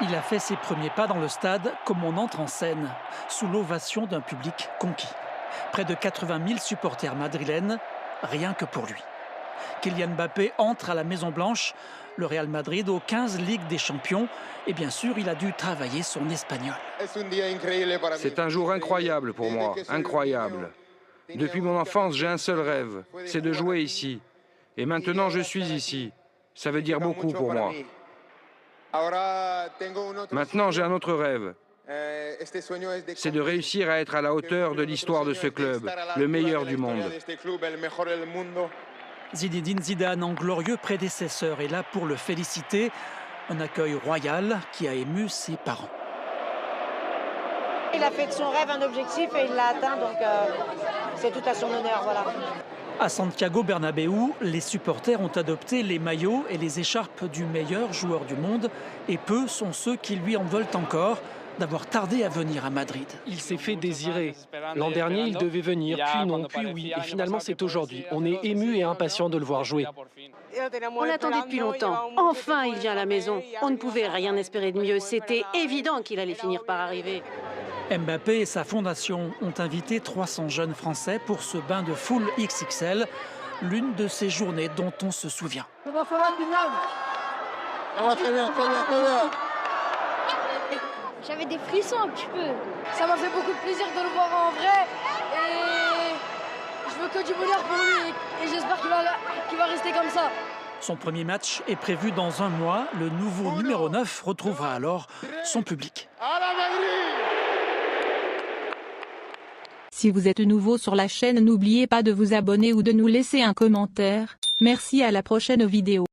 Il a fait ses premiers pas dans le stade comme on entre en scène, sous l'ovation d'un public conquis. Près de 80 000 supporters madrilènes, rien que pour lui. Kylian Mbappé entre à la Maison-Blanche, le Real Madrid aux 15 Ligues des Champions, et bien sûr, il a dû travailler son espagnol. C'est un jour incroyable pour moi, incroyable. Depuis mon enfance, j'ai un seul rêve, c'est de jouer ici. Et maintenant, je suis ici. Ça veut dire beaucoup pour moi. Maintenant, j'ai un autre rêve. C'est de réussir à être à la hauteur de l'histoire de ce club, le meilleur du monde. Zinedine Zidane, en glorieux prédécesseur, est là pour le féliciter. Un accueil royal qui a ému ses parents. Il a fait de son rêve un objectif et il l'a atteint, donc c'est tout à son honneur. Voilà. À Santiago Bernabéu, les supporters ont adopté les maillots et les écharpes du meilleur joueur du monde, et peu sont ceux qui lui en veulent encore d'avoir tardé à venir à Madrid. Il s'est fait désirer. L'an dernier, il devait venir, puis non, puis oui, et finalement c'est aujourd'hui. On est ému et impatient de le voir jouer. On l'attendait depuis longtemps. Enfin, il vient à la maison. On ne pouvait rien espérer de mieux. C'était évident qu'il allait finir par arriver. Mbappé et sa fondation ont invité 300 jeunes Français pour ce bain de foule XXL, l'une de ces journées dont on se souvient. J'avais des frissons un petit peu. Ça m'a fait beaucoup de plaisir de le voir en vrai et je veux que du bonheur pour lui et j'espère qu'il va rester comme ça. Son premier match est prévu dans un mois. Le nouveau numéro 9 retrouvera alors son public. Si vous êtes nouveau sur la chaîne, n'oubliez pas de vous abonner ou de nous laisser un commentaire. Merci, à la prochaine vidéo.